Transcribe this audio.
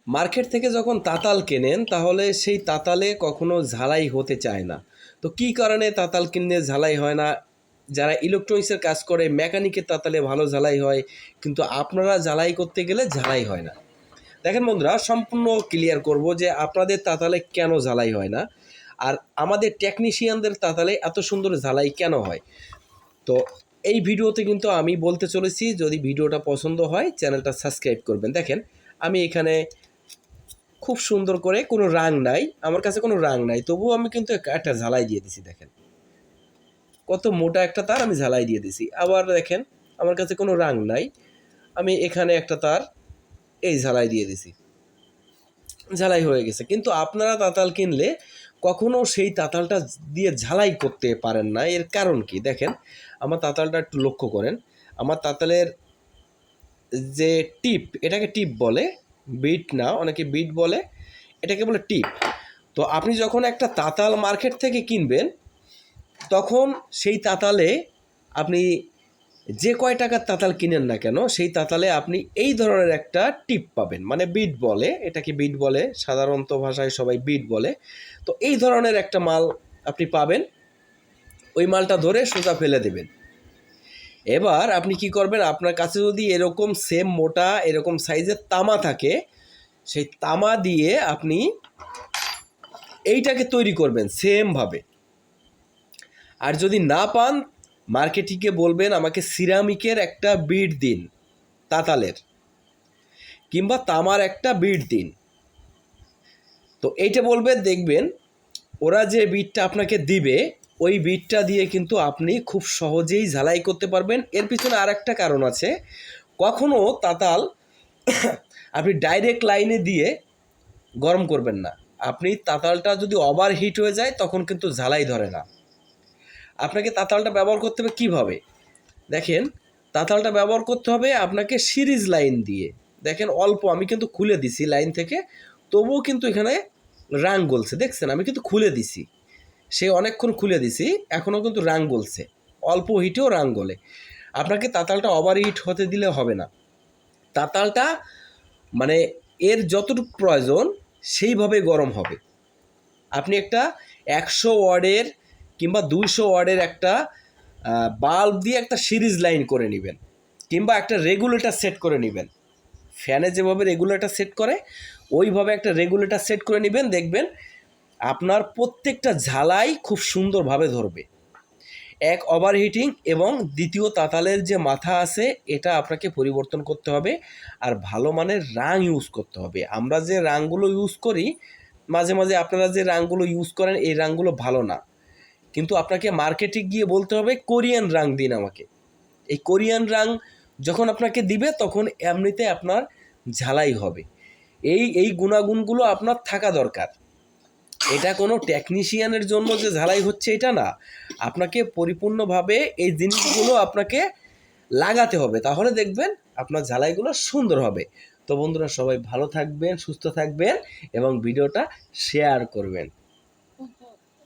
Market থেকে যখন তাতাল কেনেন তাহলে সেই তাতালে কখনো ঝালাই হতে চায় না। তো কী কারণে তাতাল কিনলে ঝালাই হয় না? যারা ইলেকট্রনিক্সের কাজ করে মেকানিকের তাতালে ভালো ঝালাই হয়, কিন্তু আপনারা ঝালাই করতে গেলে ঝালাই হয় না। দেখেন বন্ধুরা, সম্পূর্ণ ক্লিয়ার করব যে আপনাদের তাতালে কেন ঝালাই হয় না, আর আমাদের টেকনিশিয়ানদের তাতালে এত সুন্দর ঝালাই কেন হয়। তো এই ভিডিওতে কিন্তু আমি বলতে চলেছি, যদি ভিডিওটা পছন্দ হয় চ্যানেলটা সাবস্ক্রাইব করবেন। দেখেন আমি এখানে খুব সুন্দর করে, কোনো রাং নাই আমার কাছে, কোনো রাং নাই, তবুও আমি কিন্তু একটা ঝালাই দিয়ে দিছি। দেখেন কত মোটা একটা তার আমি ঝালাই দিয়ে দিছি। আবার দেখেন আমার কাছে কোনো রাং নাই, আমি এখানে একটা তার এই ঝালাই দিয়ে দিছি, ঝালাই হয়ে গেছে। কিন্তু আপনারা তাতাল কিনলে কখনো সেই তাতালটা দিয়ে ঝালাই করতে পারেন না। এর কারণ কি? দেখেন আমার তাতালটা একটু লক্ষ্য করেন। আমার তাতালের যে টিপ, এটাকে টিপ বলে, বিট না, অনেকে বিট বলে, এটাকে বলে টিপ। তো আপনি যখন একটা তাতাল মার্কেট থেকে কিনবেন, তখন সেই তাতালে আপনি যে কয় টাকার তাতাল কিনেন না কেন, সেই তাতালে আপনি এই ধরনের একটা টিপ পাবেন, মানে বিট বলে, এটাকে বিট বলে, সাধারণত ভাষায় সবাই বিট বলে। তো এই ধরনের একটা মাল আপনি পাবেন, ওই মালটা ধরে সোজা ফেলে দেবেন। এবার আপনি কি করবেন, আপনার কাছে যদি এরকম সেম মোটা এরকম সাইজের তামা থাকে, সেই তামা দিয়ে আপনি এইটাকে তৈরি করবেন সেমভাবে। আর যদি না পান, মার্কেটিংয়ে বলবেন আমাকে সিরামিকের একটা বিট দিন, তাতালের কিংবা তামার একটা বিট দিন। তো এইটা বলবে, দেখবেন ওরা যে বিটটা আপনাকে দিবে, ওই বিটটা দিয়ে কিন্তু আপনি খুব সহজেই ঝালাই করতে পারবেন। এর পিছনে আর একটা কারণ আছে, কখনো তাতাল আপনি ডাইরেক্ট লাইনে দিয়ে গরম করবেন না। আপনি তাতালটা যদি ওভার হিট হয়ে যায়, তখন কিন্তু ঝালাই ধরে না। আপনাকে তাতালটা ব্যবহার করতে হবে কীভাবে? দেখেন তাতালটা ব্যবহার করতে হবে আপনাকে সিরিজ লাইন দিয়ে। দেখেন অল্প, আমি কিন্তু খুলে দিছি লাইন থেকে, তবুও কিন্তু এখানে রাং গলছে। দেখছেন আমি কিন্তু খুলে দিছি, সে অনেকক্ষণ খুলে দিছি, এখনও কিন্তু রাং গলছে, অল্প হিটেও রাং গলে। আপনাকে তাতালটা ওভার হিট হতে দিলে হবে না। তাতালটা মানে এর যতটুকু প্রয়োজন সেইভাবে গরম হবে। আপনি একটা 100 ওয়াটের কিংবা 200 ওয়াটের একটা বাল্ব দিয়ে একটা সিরিজ লাইন করে নেবেন, কিংবা একটা রেগুলেটর সেট করে নেবেন। ফ্যানে যেভাবে রেগুলেটর সেট করে, ওইভাবে একটা রেগুলেটর সেট করে নেবেন। দেখবেন আপনার প্রত্যেকটা ঝালাই খুব সুন্দরভাবে ধরবে। এক, ওভারহিটিং, এবং দ্বিতীয় তাতালের যে মাথা আছে এটা আপনাকে পরিবর্তন করতে হবে, আর ভালো মানের রাং ইউজ করতে হবে। আমরা যে রাংগুলো ইউজ করি, মাঝে মাঝে আপনারা যে রাংগুলো ইউজ করেন, এই রাংগুলো ভালো না, কিন্তু আপনাকে মার্কেটে গিয়ে বলতে হবে কোরিয়ান রাং দিন আমাকে। এই কোরিয়ান রাং যখন আপনাকে দিবে, তখন এমনিতে আপনার ঝালাই হবে। এই গুণাগুণগুলো আপনার থাকা দরকার। এটা কোনো টেকনিশিয়ানের জন্য যে ঝালাই হচ্ছে এটা না, আপনাকে পরিপূর্ণভাবে এই জিনিসগুলো আপনাকে লাগাতে হবে, তাহলে দেখবেন আপনার ঝালাইগুলো সুন্দর হবে। তো বন্ধুরা, সবাই ভালো থাকবেন, সুস্থ থাকবেন এবং ভিডিওটা শেয়ার করবেন।